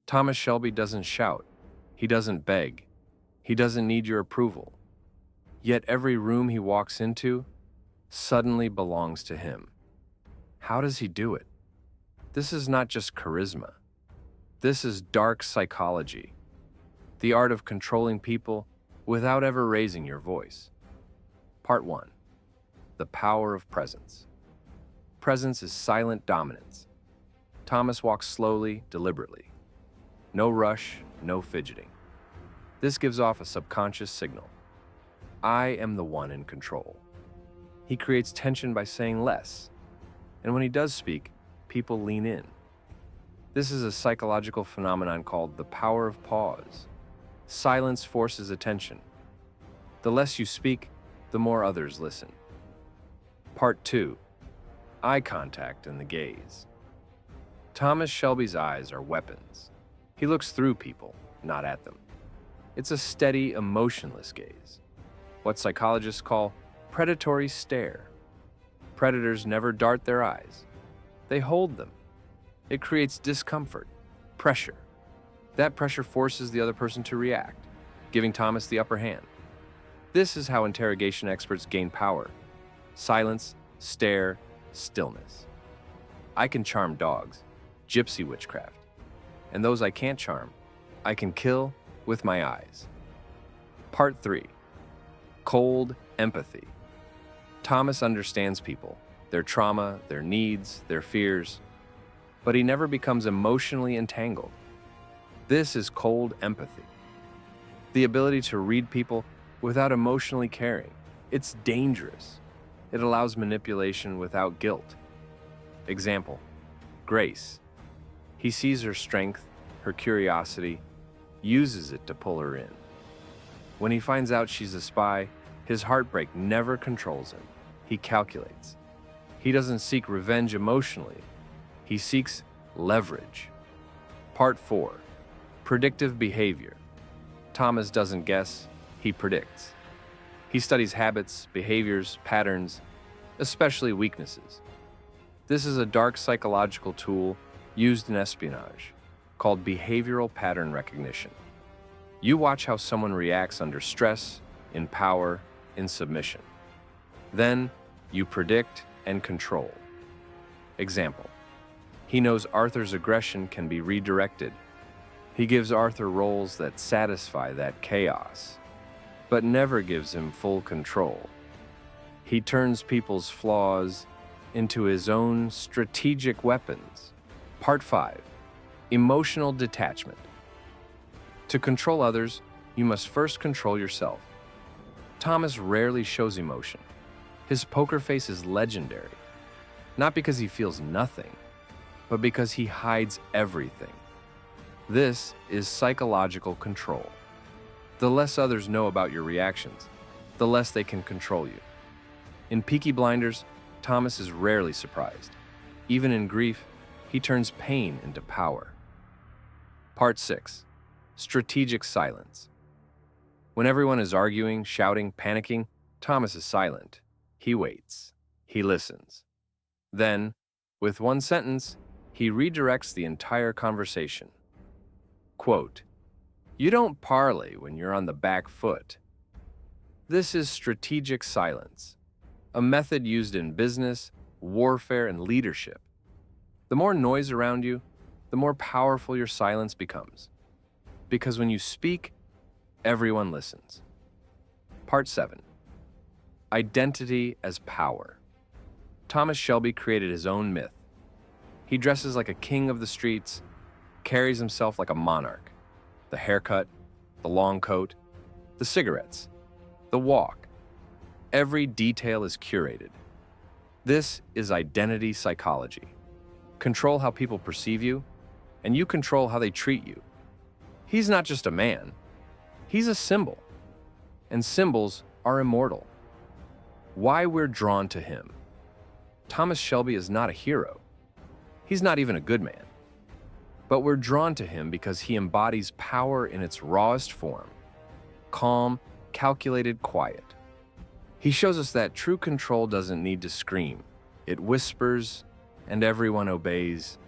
Thomas Shelby doesn't shout. He doesn't beg. He doesn't need your approval. Yet every room he walks into suddenly belongs to him. How does he do it? This is not just charisma. This is dark psychology, the art of controlling people without ever raising your voice. Part 1. The power of presence. Presence is silent dominance. Thomas walks slowly, deliberately. No rush, no fidgeting. This gives off a subconscious signal. I am the one in control. He creates tension by saying less. And when he does speak, people lean in. This is a psychological phenomenon called the power of pause. Silence forces attention. The less you speak, the more others listen. Part 2. Eye contact and the gaze. Thomas Shelby's eyes are weapons. He looks through people, not at them. It's a steady, emotionless gaze. What psychologists call predatory stare. Predators never dart their eyes. They hold them. It creates discomfort, pressure. That pressure forces the other person to react, giving Thomas the upper hand. This is how interrogation experts gain power. Silence, stare, stillness. I can charm dogs, gypsy witchcraft. And those I can't charm, I can kill with my eyes. Part 3. Cold empathy. Thomas understands people, their trauma, their needs, their fears, but he never becomes emotionally entangled. This is cold empathy. The ability to read people without emotionally caring. It's dangerous. It allows manipulation without guilt. Example, Grace. He sees her strength, her curiosity, uses it to pull her in. When he finds out she's a spy, his heartbreak never controls him. He calculates. He doesn't seek revenge emotionally. He seeks leverage. Part 4. Predictive behavior. Thomas doesn't guess, he predicts. He studies habits, behaviors, patterns, especially weaknesses. This is a dark psychological tool used in espionage called behavioral pattern recognition. You watch how someone reacts under stress, in power, in submission. Then you predict and control. Example, he knows Arthur's aggression can be redirected. He gives Arthur roles that satisfy that chaos, but never gives him full control. He turns people's flaws into his own strategic weapons. Part 5. Emotional detachment. To control others, you must first control yourself. Thomas rarely shows emotion. His poker face is legendary, not because he feels nothing, but because he hides everything. This is psychological control. The less others know about your reactions, the less they can control you. In Peaky Blinders, Thomas is rarely surprised. Even in grief, he turns pain into power. Part 6. Strategic silence. When everyone is arguing, shouting, panicking, Thomas is silent. He waits. He listens. Then, with one sentence, he redirects the entire conversation. Quote, "You don't parley when you're on the back foot." This is strategic silence, a method used in business, warfare, and leadership. The more noise around you, the more powerful your silence becomes. Because when you speak, everyone listens. Part 7. Identity as power. Thomas Shelby created his own myth. He dresses like a king of the streets, carries himself like a monarch. The haircut, the long coat, the cigarettes, the walk. Every detail is curated. This is identity psychology. Control how people perceive you, and you control how they treat you. He's not just a man. He's a symbol. And symbols are immortal. Why we're drawn to him. Thomas Shelby is not a hero. He's not even a good man. But we're drawn to him because he embodies power in its rawest form. Calm, calculated, quiet. He shows us that true control doesn't need to scream. It whispers, and everyone obeys.